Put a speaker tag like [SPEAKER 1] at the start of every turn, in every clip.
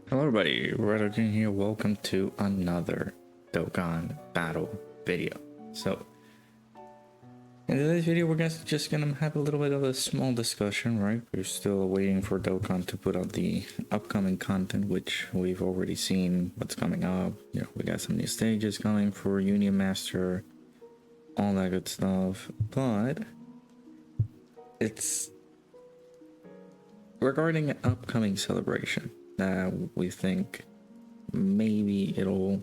[SPEAKER 1] Hello everybody, Redo King here. Welcome to another Dokkan Battle video. So, in today's video, we're just gonna have a little bit of a small discussion, right? We're still waiting for Dokkan to put out the upcoming content, which we've already seen what's coming up. You know, we got some new stages coming for Union Master, all that good stuff. But it's regarding an upcoming celebration that we think maybe it'll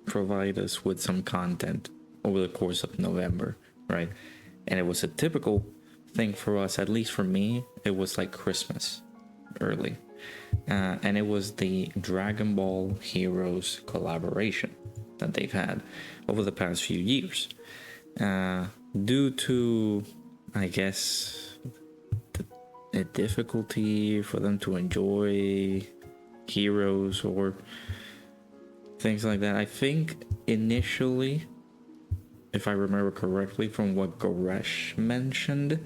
[SPEAKER 1] provide us with some content over the course of November, right? And it was a typical thing for us, at least for me, it was like Christmas early. And it was the Dragon Ball Heroes collaboration that they've had over the past few years. Due to, I guess, the difficulty for them to enjoy Heroes or things like that. I think initially, if I remember correctly from what Goresh mentioned,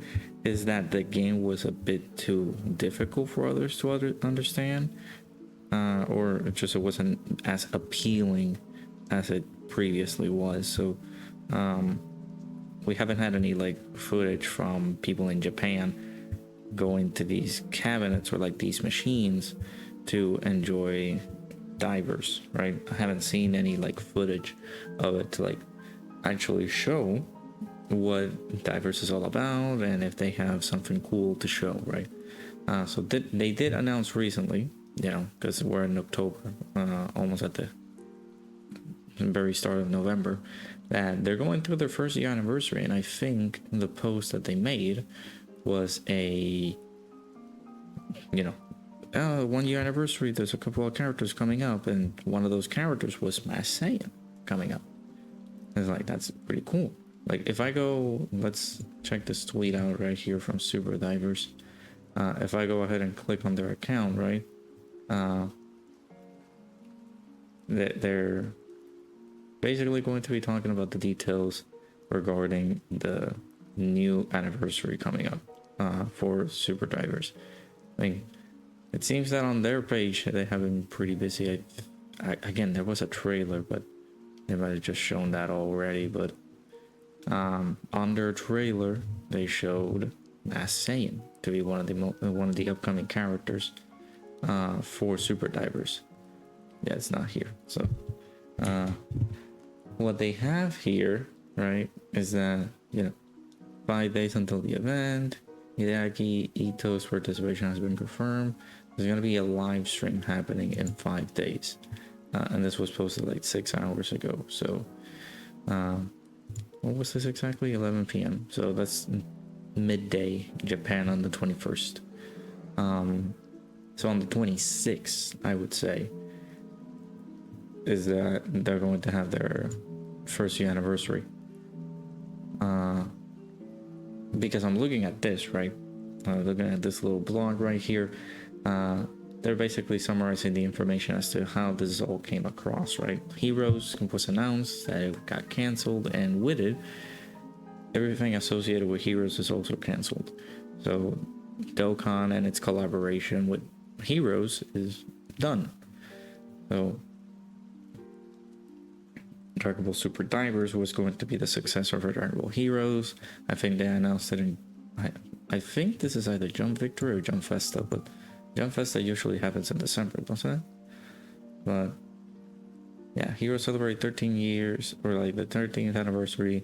[SPEAKER 1] is that the game was a bit too difficult for others to understand, or just it wasn't as appealing as it previously was. So we haven't had any like footage from people in Japan going to these cabinets or like these machines to enjoy divers, right? I haven't seen any like footage of it to like actually show what divers is all about and if they have something cool to show, right? So they did announce recently, you know, because we're in October, almost at the very start of November, that they're going through their first year anniversary. And I think the post that they made was a, you know, 1 year anniversary, there's a couple of characters coming up, and one of those characters was Mass Saiyan coming up. It's like, that's pretty cool. Like, if I go, let's check this tweet out right here from Super Divers. If I go ahead and click on their account, right, they're basically going to be talking about the details regarding the new anniversary coming up for Super Divers. I mean, it seems that on their page they have been pretty busy. Again, there was a trailer, but they might have just shown that already. But on their trailer, they showed Mass Saiyan to be one of the upcoming characters for Super Divers. Yeah, it's not here. So what they have here, right, is that, you know, 5 days until the event. Hideaki Ito's participation has been confirmed. There's going to be a live stream happening in 5 days. And this was posted like 6 hours ago. So, what was this exactly? 11 p.m. So that's midday Japan on the 21st. So on the 26th, I would say, is that they're going to have their first year anniversary. Because I'm looking at this, right? Looking at this little blog right here. They're basically summarizing the information as to how this all came across, right? Heroes was announced that it got canceled, and with it, everything associated with Heroes is also canceled. So Dokkan and its collaboration with Heroes is done. So Dragon Ball Super Divers was going to be the successor for Dragon Ball Heroes. I think they announced it in, I think this is either Jump Victory or Jump Festa, but Jump Festa usually happens in December, doesn't it? But yeah, Heroes celebrate 13 years, or like the 13th anniversary.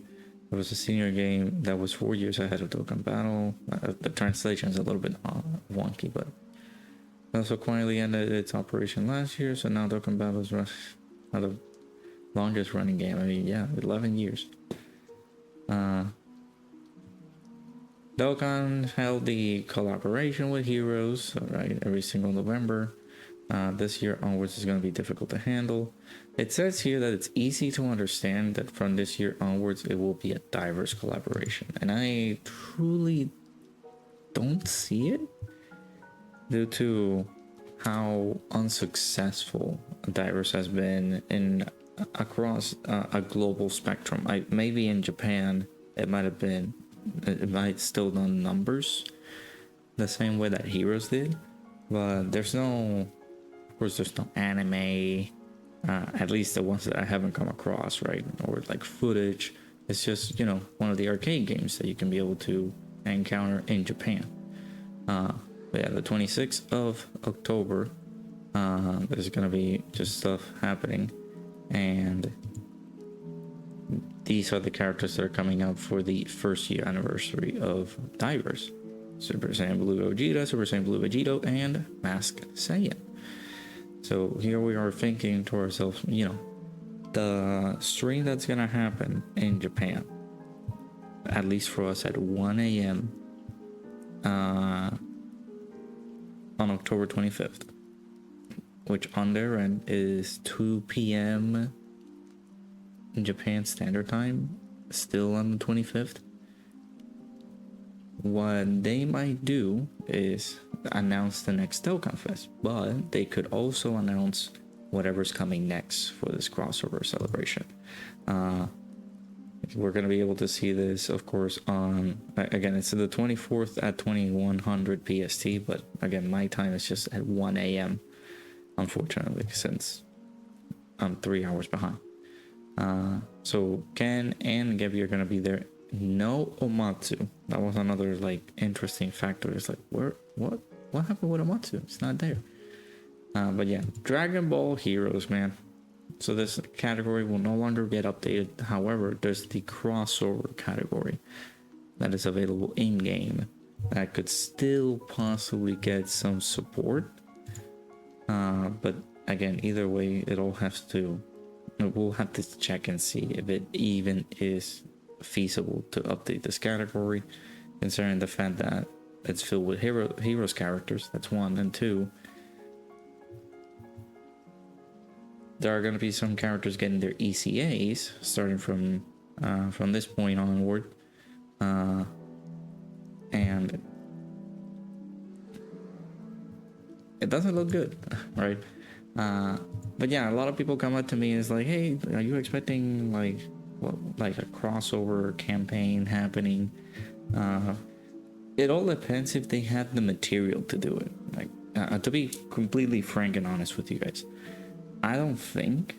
[SPEAKER 1] It was a senior game that was 4 years ahead of Dokkan Battle. The translation is a little bit wonky, but it also quietly ended its operation last year, so now Dokkan Battle is the longest running game. I mean, yeah, 11 years. Dokkan held the collaboration with Heroes, right, every single November. This year onwards is going to be difficult to handle. It says here that it's easy to understand that from this year onwards it will be a diverse collaboration, and I truly don't see it due to how unsuccessful Diverse has been in across a global spectrum. Maybe in Japan it might still done numbers the same way that Heroes did, but there's no course, there's no anime, at least the ones that I haven't come across, right? Or like footage. It's just, you know, one of the arcade games that you can be able to encounter in Japan. But yeah, the 26th of October, there's gonna be just stuff happening, and these are the characters that are coming up for the first year anniversary of Divers: Super Saiyan Blue Gogeta, Super Saiyan Blue Vegito, and Masked Saiyan. So here we are thinking to ourselves, you know, the stream that's gonna happen in Japan, at least for us at 1 a.m. On October 25th, which on their end is 2 p.m. in Japan Standard Time, still on the 25th. What they might do is announce the next Dokkan Fest, but they could also announce whatever's coming next for this crossover celebration. We're going to be able to see this, of course, on, again, it's the 24th at 2100 PST, but again, my time is just at 1 a.m. unfortunately, since I'm 3 hours behind. So Ken and Gabby are going to be there. No Omatsu. That was another like interesting factor. It's like, what happened with Omatsu? It's not there. But yeah, Dragon Ball Heroes, man. So this category will no longer get updated. However, there's the crossover category that is available in game that could still possibly get some support. But again, either way, we'll have to check and see if it even is feasible to update this category, considering the fact that it's filled with heroes characters. That's one, and two, there are going to be some characters getting their ECAs starting from this point onward, and it doesn't look good, right? But yeah, a lot of people come up to me and it's like, hey, are you expecting like a crossover campaign happening? It all depends if they have the material to do it. Like, to be completely frank and honest with you guys, I don't think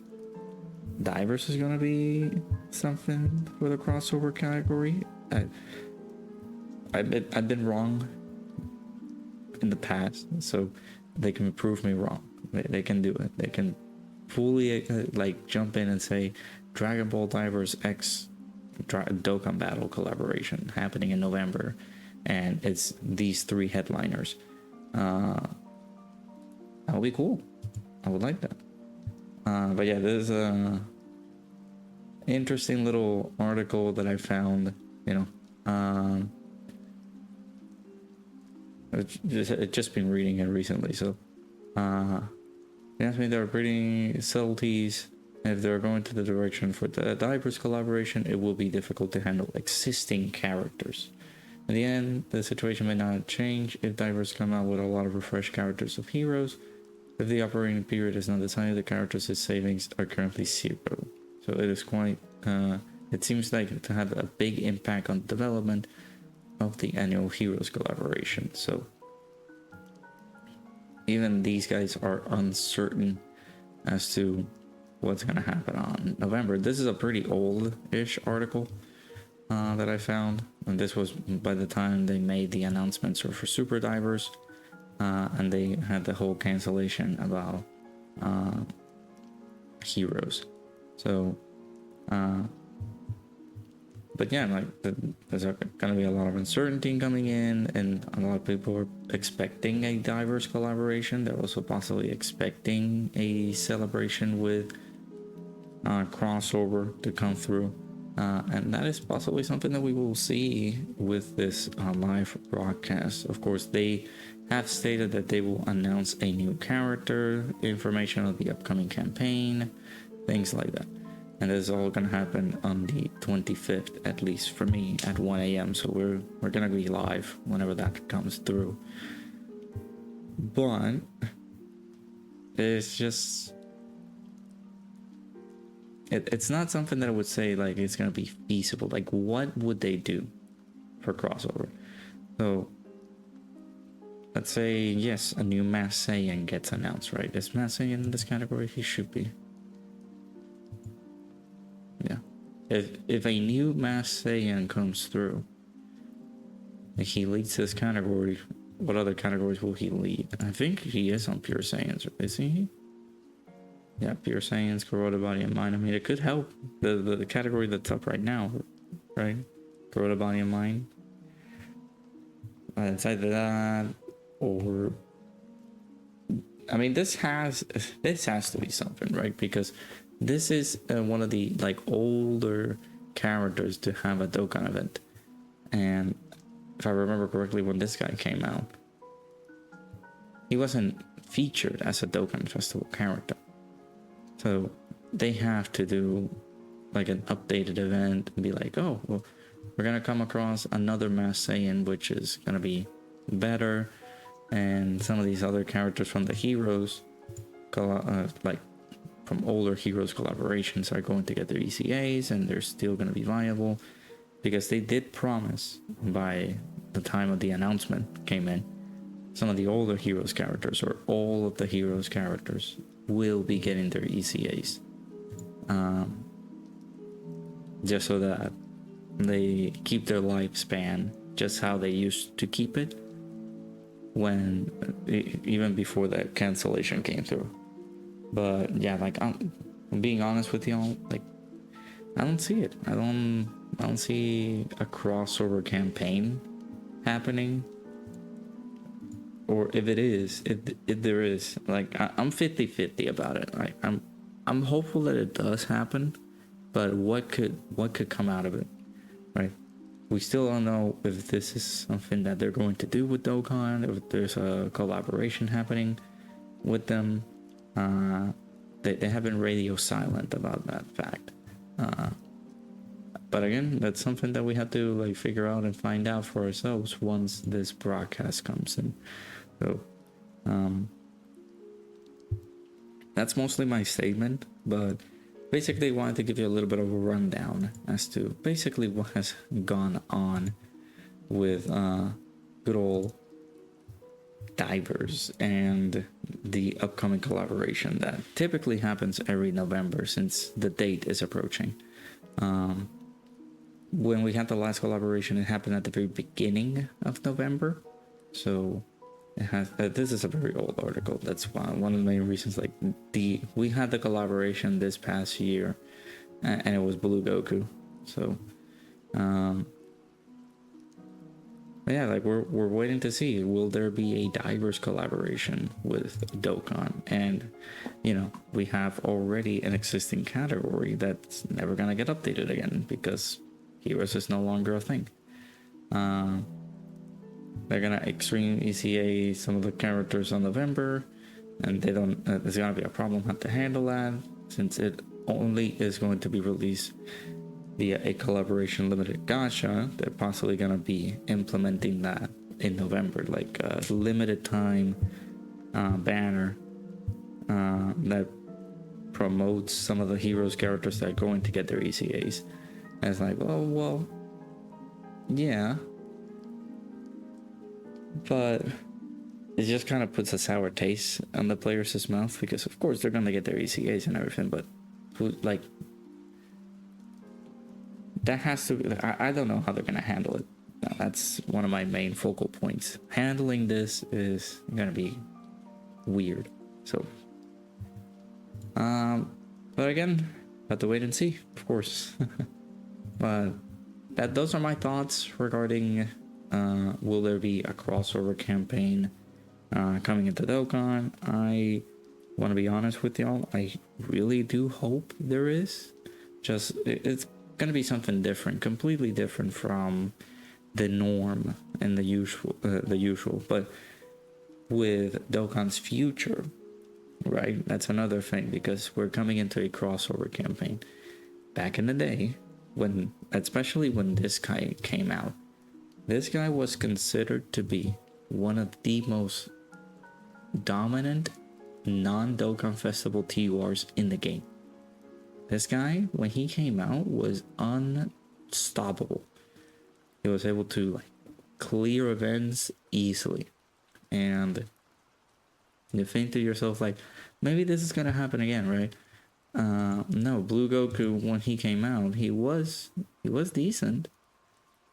[SPEAKER 1] Divers is gonna be something for the crossover category. I've been wrong in the past, so they can prove me wrong. They can do it. They can fully like jump in and say Dragon Ball Divers X Dokkan Battle collaboration happening in November, and it's these three headliners. That would be cool. I would like that. But yeah, there's a interesting little article that I found, you know, I've just been reading it recently, so they asked me there are pretty subtleties. If they're going to the direction for the Divers collaboration, it will be difficult to handle existing characters. In the end, the situation may not change if Divers come out with a lot of refreshed characters of heroes. If the operating period is not decided, the characters' savings are currently 0. So it is quite, it seems like to have a big impact on the development of the annual Heroes collaboration. So even these guys are uncertain as to what's going to happen on November. This is a pretty old-ish article that I found, and this was by the time they made the announcements for Super Divers, and they had the whole cancellation about Heroes. So but yeah, like there's going to be a lot of uncertainty coming in, and a lot of people are expecting a Divers collaboration. They're also possibly expecting a celebration with crossover to come through, and that is possibly something that we will see with this live broadcast. Of course, they have stated that they will announce a new character, information on the upcoming campaign, things like that. And this is all gonna happen on the 25th, at least for me, at 1 a.m. So we're gonna be live whenever that comes through. But it's just, it's not something that I would say like it's gonna be feasible. Like, what would they do for crossover? So let's say, yes, a new Mass Saiyan gets announced, right? Is Mass Saiyan in this category? He should be. Yeah. If a new Mass Saiyan comes through, if he leads this category, what other categories will he lead? I think he is on Pure Saiyans, isn't he? Yeah, Pure Saiyans, Corroded Body and Mind. I mean, it could help the category that's up right now, right? Corroded Body and Mind. It's either that or, I mean, this has to be something, right? Because this is one of the like older characters to have a Dokkan event, and if I remember correctly, when this guy came out, he wasn't featured as a Dokkan Festival character. So they have to do like an updated event and be like, oh, well, we're gonna come across another Mass Saiyan, which is gonna be better, and some of these other characters from the Heroes, like from older Heroes collaborations, are going to get their ECAs, and they're still gonna be viable, because they did promise by the time of the announcement came in, some of the older Heroes characters, or all of the Heroes characters, will be getting their ECAs, just so that they keep their lifespan just how they used to keep it when even before the cancellation came through. But yeah, like I'm being honest with y'all, like I don't see it. I don't see a crossover campaign happening. Or if it is, if there is, like I'm 50-50 about it. Like I'm hopeful that it does happen, but what could come out of it, right? We still don't know if this is something that they're going to do with Dokkan, if there's a collaboration happening with them. They have been radio silent about that fact. But again, that's something that we have to like figure out and find out for ourselves once this broadcast comes in. So that's mostly my statement, but basically wanted to give you a little bit of a rundown as to basically what has gone on with good old Divers and the upcoming collaboration that typically happens every November, since the date is approaching. When we had the last collaboration, it happened at the very beginning of November, so it has this is a very old article. That's one of the main reasons. Like we had the collaboration this past year, and it was Blue Goku. So yeah, like we're waiting to see, will there be a Divers collaboration with Dokkan? And you know, we have already an existing category that's never gonna get updated again because Heroes is no longer a thing. They're gonna extreme ECA some of the characters on November, and they don't. There's gonna be a problem how to handle that, since it only is going to be released via a collaboration limited gacha. They're possibly gonna be implementing that in November, like a limited time banner that promotes some of the Heroes characters that are going to get their ECAs. And it's like, oh well, yeah. But it just kind of puts a sour taste on the players' mouth, because of course they're gonna get their ECAs and everything, but like that has to be, I don't know how they're gonna handle it. That's one of my main focal points. Handling this is gonna be weird. So but again, have to wait and see, of course. But those are my thoughts regarding will there be a crossover campaign coming into Dokkan. I want to be honest with y'all, I really do hope there is. Just it's gonna be something different, completely different from the norm and the usual. But with Dokkan's future, right, that's another thing, because we're coming into a crossover campaign. Back in the day, especially when this guy came out, this guy was considered to be one of the most dominant non-Dokkan Festival TURs in the game. This guy, when he came out, was unstoppable. He was able to like clear events easily, and you think to yourself like, maybe this is gonna happen again, right? No, Blue Goku, when he came out, he was decent,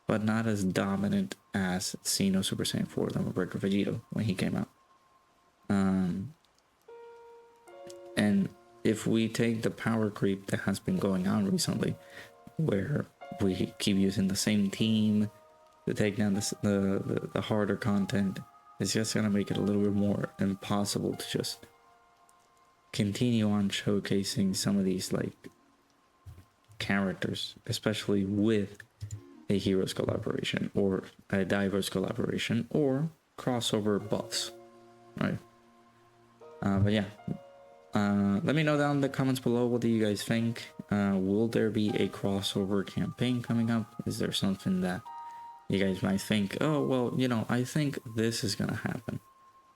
[SPEAKER 1] but not as dominant as Xeno Super Saiyan 4 Lemon Breaker Vegito when he came out. And if we take the power creep that has been going on recently, where we keep using the same team to take down the harder content, it's just gonna make it a little bit more impossible to just continue on showcasing some of these like characters, especially with a heroes collaboration or a diverse collaboration or crossover buffs, right? But yeah, let me know down in the comments below, what do you guys think? Will there be a crossover campaign coming up? Is there something that you guys might think, oh well, you know, I think this is gonna happen?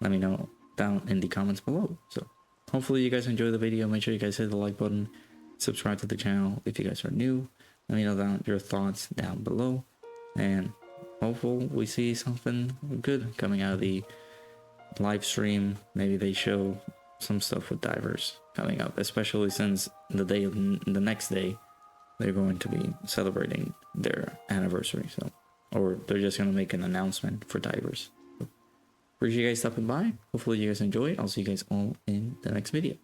[SPEAKER 1] Let me know down in the comments below. So hopefully you guys enjoyed the video. Make sure you guys hit the like button, subscribe to the channel if you guys are new. Let me know down your thoughts down below, and hopefully we see something good coming out of the live stream. Maybe they show some stuff with divers coming up, especially since the next day they're going to be celebrating their anniversary. So, or they're just gonna make an announcement for divers. So, appreciate you guys stopping by. Hopefully you guys enjoyed. I'll see you guys all in the next video.